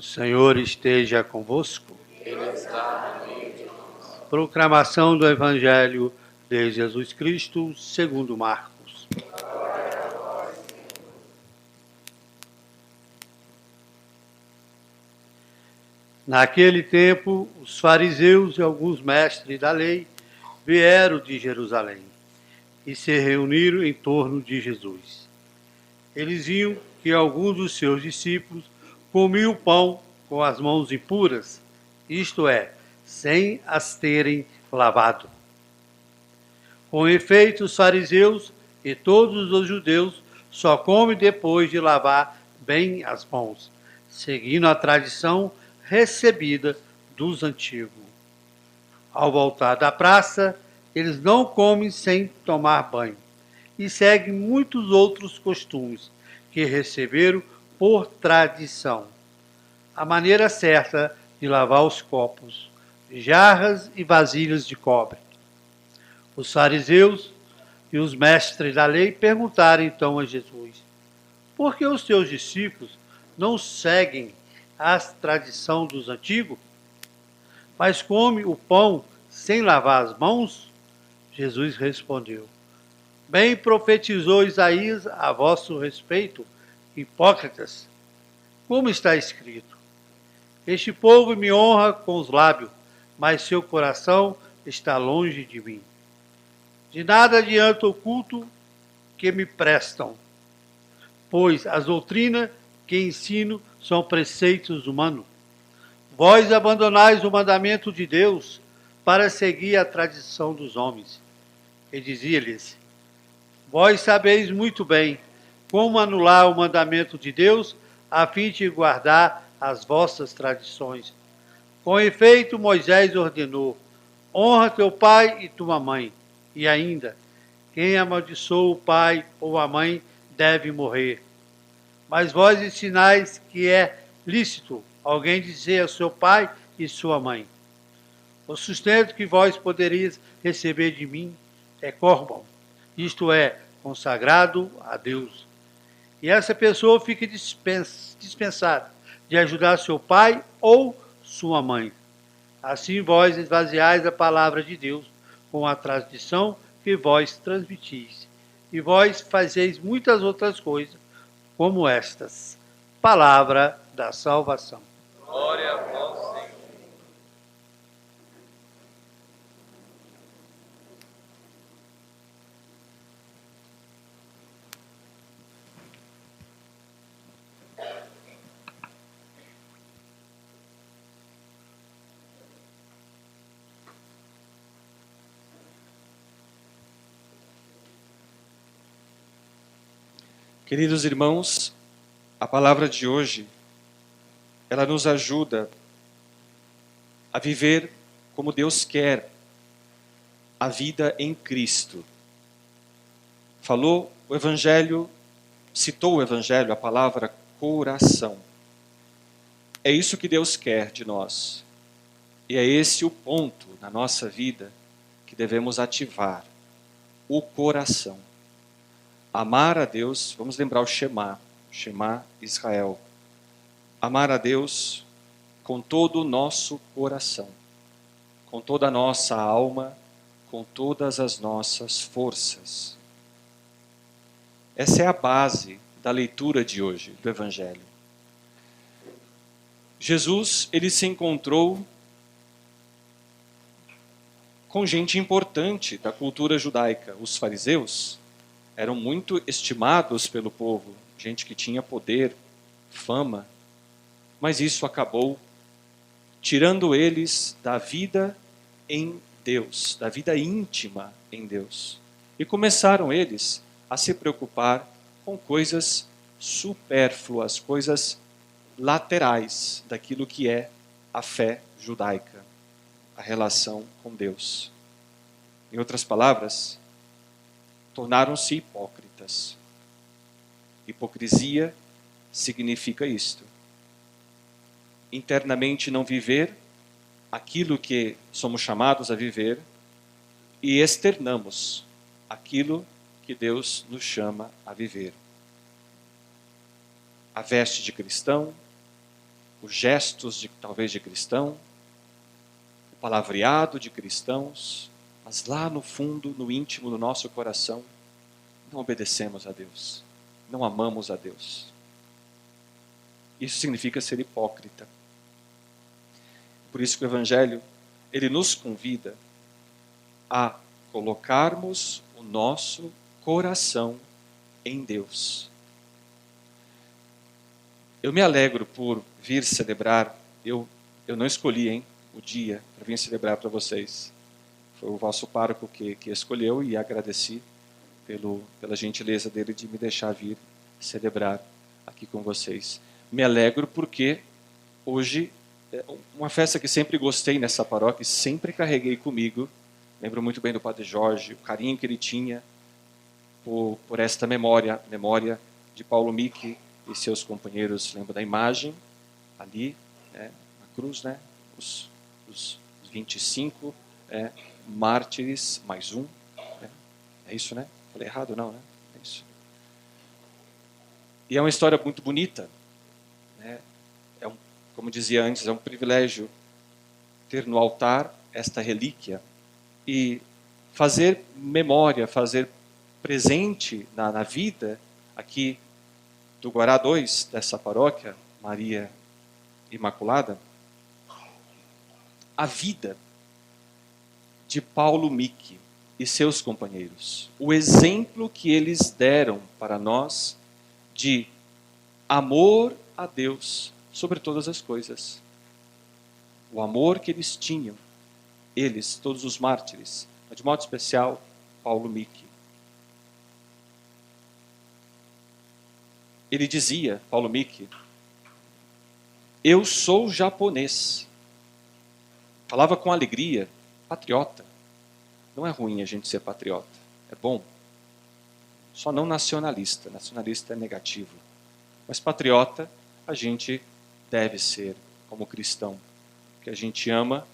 O Senhor esteja convosco. Ele está no meio de nós. Proclamação do Evangelho de Jesus Cristo, segundo Marcos. Glória a vós, Senhor. Naquele tempo, os fariseus e alguns mestres da lei vieram de Jerusalém e se reuniram em torno de Jesus. Eles viam que alguns dos seus discípulos comiam o pão com as mãos impuras, isto é, sem as terem lavado. Com efeito, os fariseus e todos os judeus só comem depois de lavar bem as mãos, seguindo a tradição recebida dos antigos. Ao voltar da praça, eles não comem sem tomar banho e seguem muitos outros costumes que receberam por tradição. A maneira certa de lavar os copos, jarras e vasilhas de cobre. Os fariseus e os mestres da lei perguntaram então a Jesus: por que os teus discípulos não seguem a tradição dos antigos, mas comem o pão sem lavar as mãos? Jesus respondeu: bem profetizou Isaías a vosso respeito, hipócritas. Como está escrito: este povo me honra com os lábios, mas seu coração está longe de mim. De nada adianta o culto que me prestam, pois as doutrinas que ensino são preceitos humanos. Vós abandonais o mandamento de Deus para seguir a tradição dos homens. E dizia-lhes: vós sabeis muito bem como anular o mandamento de Deus a fim de guardar as vossas tradições. Com efeito, Moisés ordenou: honra teu pai e tua mãe. E ainda: quem amaldiçoa o pai ou a mãe deve morrer. Mas vós ensinais que é lícito alguém dizer a seu pai e sua mãe: o sustento que vós poderias receber de mim é corban, isto é, consagrado a Deus. E essa pessoa fica dispensada de ajudar seu pai ou sua mãe. Assim vós esvaziais a palavra de Deus com a tradição que vós transmitis. E vós fazeis muitas outras coisas como estas. Palavra da salvação. Glória a vós, Senhor. Queridos irmãos, a palavra de hoje, ela nos ajuda a viver como Deus quer a vida em Cristo. Falou o Evangelho, citou o Evangelho, a palavra coração. É isso que Deus quer de nós. E é esse o ponto na nossa vida que devemos ativar, o coração. Amar a Deus, vamos lembrar o Shema Israel. Amar a Deus com todo o nosso coração, com toda a nossa alma, com todas as nossas forças. Essa é a base da leitura de hoje do Evangelho. Jesus, ele se encontrou com gente importante da cultura judaica, os fariseus. Eram muito estimados pelo povo, gente que tinha poder, fama, mas isso acabou tirando eles da vida em Deus, da vida íntima em Deus. E começaram eles a se preocupar com coisas supérfluas, coisas laterais daquilo que é a fé judaica, a relação com Deus. Em outras palavras, tornaram-se hipócritas. Hipocrisia significa isto: internamente não viver aquilo que somos chamados a viver e externamos aquilo que Deus nos chama a viver. A veste de cristão, os gestos talvez de cristão, o palavreado de cristãos, mas lá no fundo, no íntimo do nosso coração, não obedecemos a Deus, não amamos a Deus. Isso significa ser hipócrita. Por isso que o Evangelho, ele nos convida a colocarmos o nosso coração em Deus. Eu me alegro por vir celebrar, eu não escolhi, o dia para vir celebrar para vocês. Foi o vosso pároco que escolheu e agradeci pela gentileza dele de me deixar vir celebrar aqui com vocês. Me alegro porque hoje, uma festa que sempre gostei nessa paróquia, sempre carreguei comigo, lembro muito bem do Padre Jorge, o carinho que ele tinha por esta memória de Paulo Micchi e seus companheiros. Lembro da imagem ali, na cruz, os 25 mártires mais um. É isso, né? Falei errado, não, né? É isso. E é uma história muito bonita. Como dizia antes, é um privilégio ter no altar esta relíquia e fazer memória, fazer presente na vida aqui do Guará 2, dessa paróquia, Maria Imaculada, a vida de Paulo Micchi e seus companheiros. O exemplo que eles deram para nós de amor a Deus sobre todas as coisas. O amor que eles tinham, eles, todos os mártires, mas de modo especial, Paulo Micchi. Ele dizia, Paulo Micchi, eu sou japonês. Falava com alegria, patriota. Não é ruim a gente ser patriota, é bom. Só não nacionalista, nacionalista é negativo. Mas patriota, a gente deve ser como cristão, porque a gente ama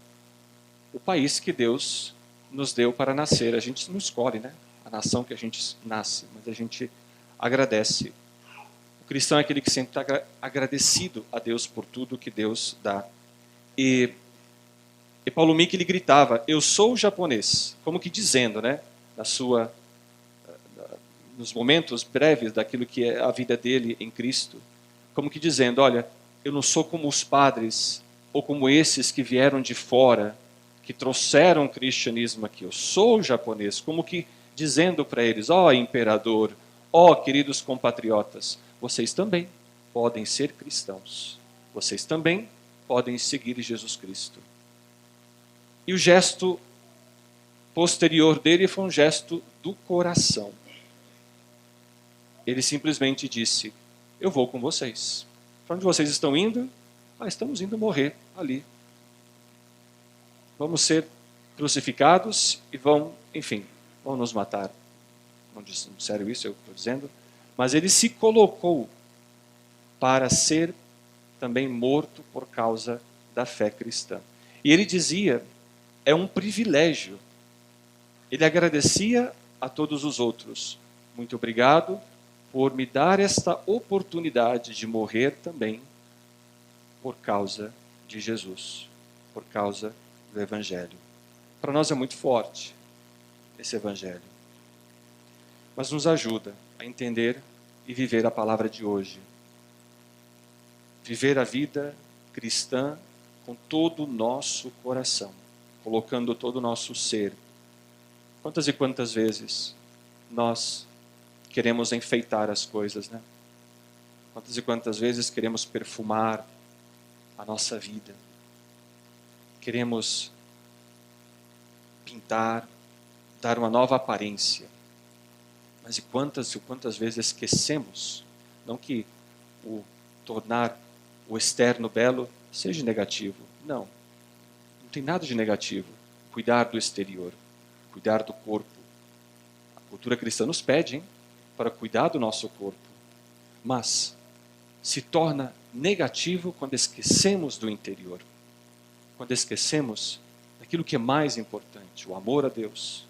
o país que Deus nos deu para nascer. A gente não escolhe, a nação que a gente nasce, mas a gente agradece. O cristão é aquele que sempre está agradecido a Deus por tudo que Deus dá. E Paulo Micchi, ele gritava, eu sou japonês, como que dizendo, nos momentos breves daquilo que é a vida dele em Cristo, como que dizendo, olha, eu não sou como os padres, ou como esses que vieram de fora, que trouxeram o cristianismo aqui, eu sou japonês, como que dizendo para eles, ó imperador, ó queridos compatriotas, vocês também podem ser cristãos, vocês também podem seguir Jesus Cristo. E o gesto posterior dele foi um gesto do coração. Ele simplesmente disse, eu vou com vocês. Para onde vocês estão indo? Estamos indo morrer ali. Vamos ser crucificados e vão nos matar. Não disseram isso, eu estou dizendo. Mas ele se colocou para ser também morto por causa da fé cristã. E ele dizia, é um privilégio. Ele agradecia a todos os outros. Muito obrigado por me dar esta oportunidade de morrer também por causa de Jesus, por causa do Evangelho. Para nós é muito forte esse Evangelho, mas nos ajuda a entender e viver a palavra de hoje. Viver a vida cristã com todo o nosso coração, colocando todo o nosso ser. Quantas e quantas vezes nós queremos enfeitar as coisas, Quantas e quantas vezes queremos perfumar a nossa vida. Queremos pintar, dar uma nova aparência. Mas e quantas vezes esquecemos, não que o tornar o externo belo seja negativo, não tem nada de negativo, cuidar do exterior, cuidar do corpo. A cultura cristã nos pede, para cuidar do nosso corpo, mas se torna negativo quando esquecemos do interior, quando esquecemos daquilo que é mais importante, o amor a Deus,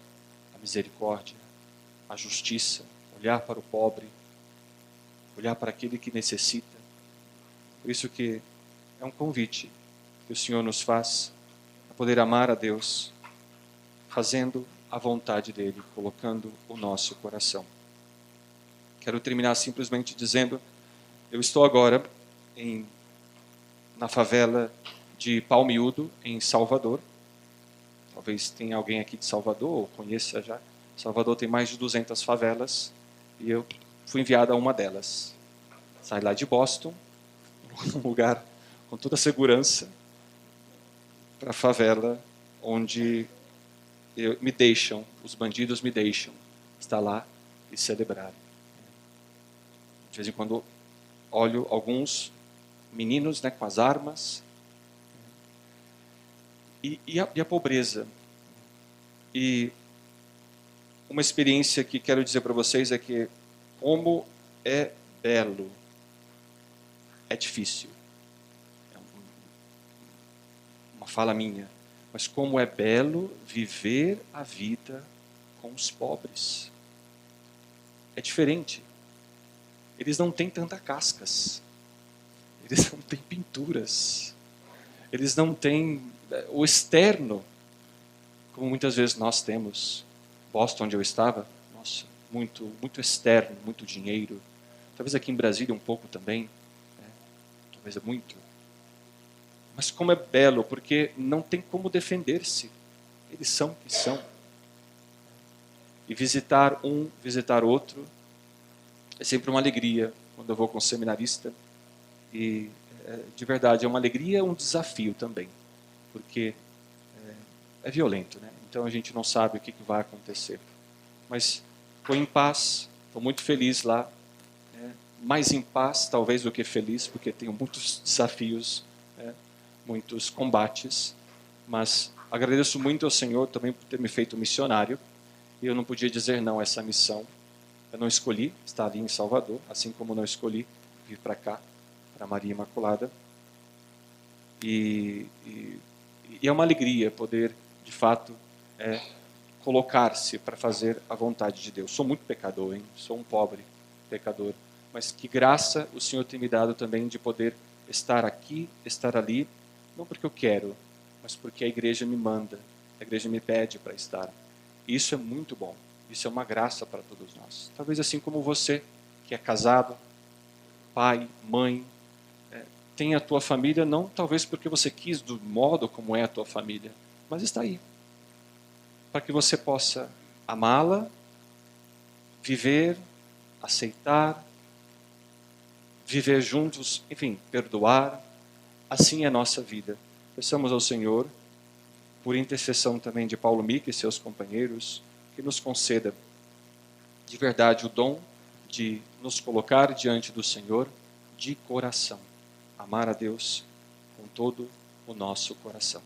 a misericórdia, a justiça, olhar para o pobre, olhar para aquele que necessita. Por isso que é um convite que o Senhor nos faz a poder amar a Deus, fazendo a vontade dEle, colocando o nosso coração. Quero terminar simplesmente dizendo, eu estou agora na favela de Palmiúdo, em Salvador. Talvez tenha alguém aqui de Salvador, ou conheça já. Salvador tem mais de 200 favelas, e eu fui enviado a uma delas. Saí lá de Boston, um lugar com toda a segurança, para a favela onde os bandidos me deixam estar lá e celebrar. De vez em quando olho alguns meninos, né, com as armas, e a pobreza. E uma experiência que quero dizer para vocês é que como é belo, é difícil. É uma fala minha. Mas como é belo viver a vida com os pobres. É diferente. Eles não têm tanta cascas. Eles não têm pinturas. Eles não têm o externo, como muitas vezes nós temos. Boston, onde eu estava, nossa, muito, muito externo, muito dinheiro. Talvez aqui em Brasília um pouco também. Né? Talvez é muito. Mas como é belo, porque não tem como defender-se. Eles são o que são. E visitar um, visitar outro, é sempre uma alegria quando eu vou com um seminarista. E, de verdade, é uma alegria e um desafio também. Porque é violento, né? Então a gente não sabe o que vai acontecer. Mas estou em paz, estou muito feliz lá. Mais em paz, talvez, do que feliz, porque tenho muitos desafios, muitos combates. Mas agradeço muito ao Senhor também por ter me feito missionário. E eu não podia dizer não a essa missão. Eu não escolhi estar ali em Salvador, assim como não escolhi vir para cá, para Maria Imaculada. E é uma alegria poder, de fato, colocar-se para fazer a vontade de Deus. Sou muito pecador, hein? Sou um pobre pecador. Mas que graça o Senhor tem me dado também de poder estar aqui, estar ali, não porque eu quero, mas porque a igreja me manda, a igreja me pede para estar. E isso é muito bom. Isso é uma graça para todos nós. Talvez assim como você, que é casado, pai, mãe, tem a tua família, não talvez porque você quis do modo como é a tua família, mas está aí. Para que você possa amá-la, viver, aceitar, viver juntos, enfim, perdoar. Assim é a nossa vida. Peçamos ao Senhor, por intercessão também de Paulo Mica e seus companheiros, que nos conceda de verdade o dom de nos colocar diante do Senhor de coração. Amar a Deus com todo o nosso coração.